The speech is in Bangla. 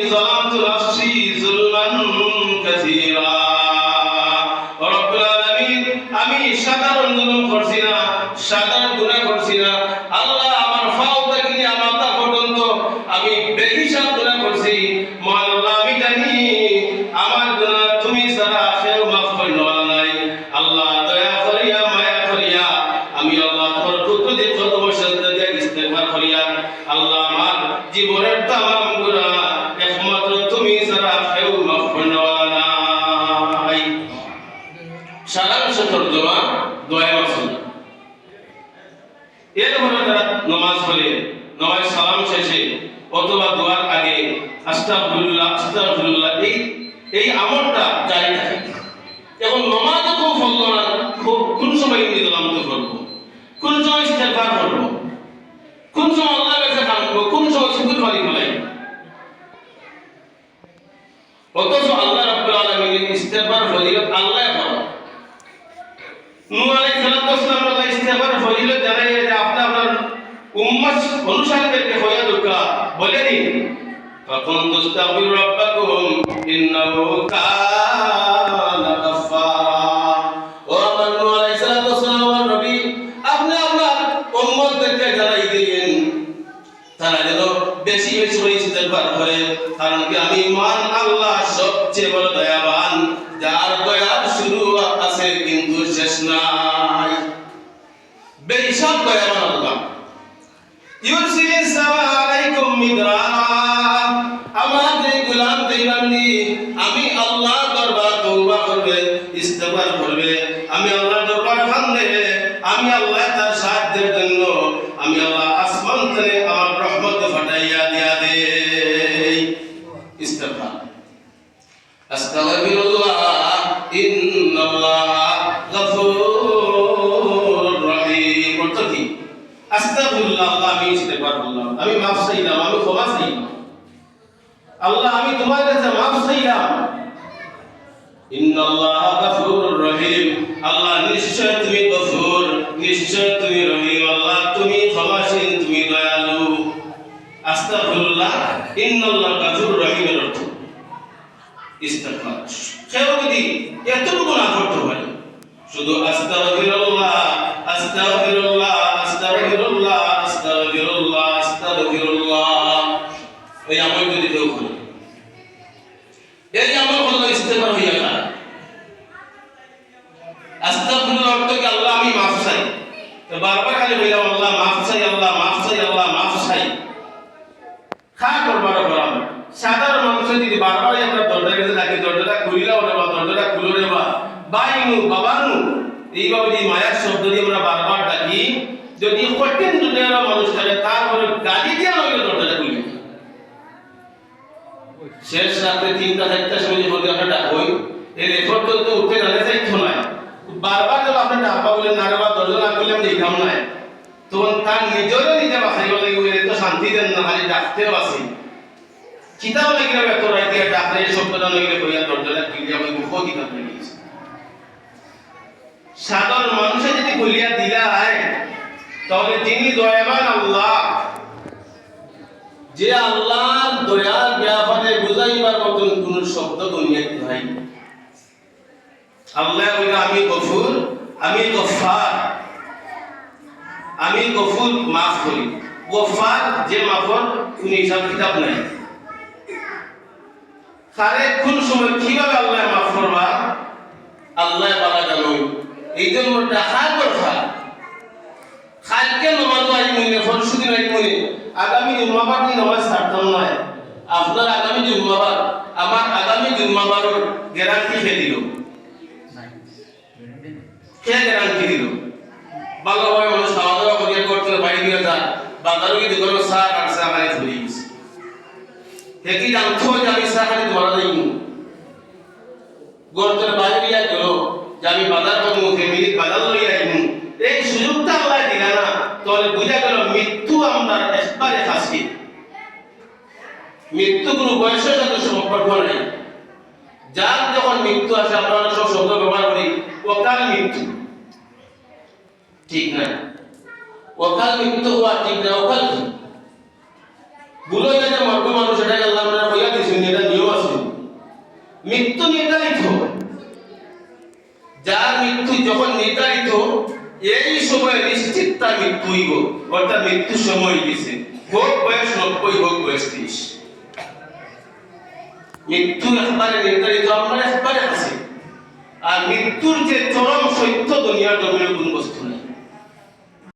ظلمت نفسي ظلما كثيرا رب العالمين আমি সাধারণ জুলুম করছি না, সাধারণ গুনাহ করছি না। আল্লাহ আমার ফাও থেকে নিয়ে আমার তা পর্যন্ত আমি বেহিসাব গুনাহ করছি। মহান আল্লাহ, আমি জানি আমার গুনাহ তুমি ছাড়া কেউ মাফ করতে পারে নাই। আল্লাহ দয়া করিয়া মায়া করিয়া আমি আল্লাহ তোমার কুদরতি কদম সাজদা দিয়ে ইস্তেগফার করিয়া আল্লাহ আমার জীবনের तमाम গুনাহ একমাত্র তুমি ছাড়া কেউ মাফ করতে পারে নাই। সারাংশ তরজমা দোয়া মাসুল। এর হলো যারা নামাজ পড়ে নামাজ সালাম শেষে অথবা দোয়ার আগে আস্তাগফিরুল্লাহ আস্তাগফিরুল্লাহ এই আমলটা জারি থাকে। এখন নামাজ যখন পড়লো না, কোন সময় নিলাম তো করবো, কোন সময় ইস্তেগফার করবো, কোন সময় আল্লাহর কাছে কাঁদবো, কোন সময় শুকর বাড়ি বলাই। অথচ আল্লাহ রাব্বুল আলামিন ইস্তেগফার ফজিলত আল্লাহ বলেন। নূহ আলাইহিস সালাম আল্লাহ ইস্তেগফার ফজিলত জানাই যে আপনি আপনার উম্মত অনুসারীদেরকে হইয়া দরকার বলে দিন, ফাকুন তাস্তাগফিরু রাব্বাকুম ইন্নাহু কানা গাফফারা। ও আমার নূহ আলাইহিস সালাম নবী, আপনি আপনার উম্মতদেরকে জানাই দিন তারা যেন বেশি বেশি করে ইস্তেগফার করে, কারণ কি আমি মহান আল্লাহ সবচেয়ে বড় দয়াবান, যার দয়ার শুরু আছে কিন্তু শেষ নাই। বেহিসাব দয়াবান আল্লাহ। ইউরসিলিস সামা আলাইকুম মিদরারা। আমার যে গোলাম দেবানি আমি আল্লাহ দরবার তওবা করবে, ইস্তেগফার করবে, আমি আল্লাহ দরবার কান্দে, আমি আল্লাহ তার সাহায্যের জন্য আমি আল্লাহ আসমান থেকে আমার রহমত ফাটাইয়া দিয়া দেই। ইস্তেগফার আস্তাগফিরুল্লাহ ইন্নাল্লাহা গফুরুর রহিম। অর্থ কি? আস্তাগফিরুল্লাহ, আল্লাহ আমি ইস্তেগফার করলাম, আমি মাফ চাইলাম, আমি ক্ষমা চাইলাম, আল্লাহ আমি তোমার কাছে মাফ চাইলাম। ইন্নাল্লাহা গফুরুর রহিম, আল্লাহ নিশ্চয় তুমি গফুর, নিশ্চয় তুমি রহিম, আল্লাহ তুমি ক্ষমাশীল, তুমি দয়ালু। আস্তাগফিরুল্লাহ ইন্নাল্লাহা গফুরুর রহিমের অর্থ ইস্তেগফার। কেউ যদি এতটুকু না করতে পারে, শুধু আস্তাগফিরুল্লাহ আস্তাগফিরুল্লাহ আস্তাগফিরুল্লাহ আস্তাগফিরুল্লাহ আস্তাগফিরুল্লাহ এই আমল যদি কেউ করে, এই আমল হলো ইস্তেগফার হইয়া যায়। আস্তাগফিরুল্লাহ অর্থ কি আল্লাহ আমি মাফ চাই, তো বারবার খালি বললাম আল্লাহ মাফ চাই, আল্লাহ মাফ চাই, আল্লাহ মাফ চাই। খা করবার বরাম সাধারণ মানুষ যদি বারবার আমরা দরজার কাছে থাকি, দরজাটা খুলিলাও রে বা দরজাটা খুলো রে বা বাইনু বাবানু এইভাবে যে মায়ার শব্দ দিয়ে আমরা বারবার ডাকি, যদি কঠিন দুনিয়ার মানুষ থাকে তারপরে গালি দিয়া নইলে দরজাটা খুলি। শেষ রাত্রে 3টা-4টার সময় যদি আমরা ডাকই, এই রেকর্ড তো উঠে জানে চাইতো না, বারবার যখন আপনি ডাকা বলেন না রে বা দরজা না খুললে আমি দেখাম না, তখন তার নিজেরও নিজে বাঁচাইব লাগবে। তো শান্তি দেন না, খালি ডাকতেও আসি কিতাব লাগিয়ে এত রায় দিয়ে ডাকলে এই শব্দটা নইলে কইয়া দরজাটা খুলিয়া আমি মুখ কিতাব লাগিয়েছি। সাধারণ মানুষে যদি বলিয়া দিলা হয়, তাহলে তিনি দয়াবান আল্লাহ, যে আল্লাহর দয়ার ব্যাপারে বুঝাইবার মতন কোন শব্দ দুনিয়াতে নাই। আল্লাহ কইলা আমি গফুর, আমি গফফার, আমি গফুর মাফ করি, গফফার যে মাফর কোন হিসাব কিতাব নাই। কারে কোন সময় কিভাবে আল্লাহ মাফ করবা আল্লাহ বালা জানো। এই জন্য ডাকা কথা কালকে নামাজ আই মনে ফরশুদি নাই মনে আগামী জুম্মাবার দিন নামাজ ছাড়তাম না। আপনার আগামী জুম্মাবার আমার আগামী জুম্মাবারের গ্যারান্টি কে দিল? কে গ্যারান্টি দিল? ভালোভাবে মানুষ খাওয়া দাওয়া করিয়া করতে বাড়ি গিয়ে যা বাজারও কি দোকান চা আর চা খাই চলে গেছে। কি জানতো যে আমি চা খাই ধরা যাইনি, গর্তের বাইরে গিয়া গেল যে আমি বাজার করবো, ফ্যামিলির বাজার লইয়া আইমু, এই সুযোগটা আল্লাহ দিলা না, তাহলে বুঝা গেল মৃত্যু আমরা একবারে খাসি। মৃত্যু কোনো বয়সের সাথে সম্পর্ক নাই। যার যখন মৃত্যু আসে আমরা সব শব্দ ব্যবহার করি অকাল মৃত্যু, ঠিক না? অকাল মৃত্যু হওয়া ঠিক না। অকাল কি বুঝো যে মরবে মানুষ, এটাকে আল্লাহ হইয়া দিয়েছে বুঝছেন এটা নিয়ম আছে। মৃত্যু নির্ধারিত, যার মৃত্যু যখন নির্ধারিত এই সময় নিশ্চিত তার মৃত্যু হইব, অর্থাৎ মৃত্যুর সময় গেছে, হোক বয়স 90 হোক বয়স 30, মৃত্যু একবারে নির্ধারিত, আমরা একবারে আছে। আর মৃত্যুর যে চরম সত্য দুনিয়ার জমিনে কোন বস্তু নেই।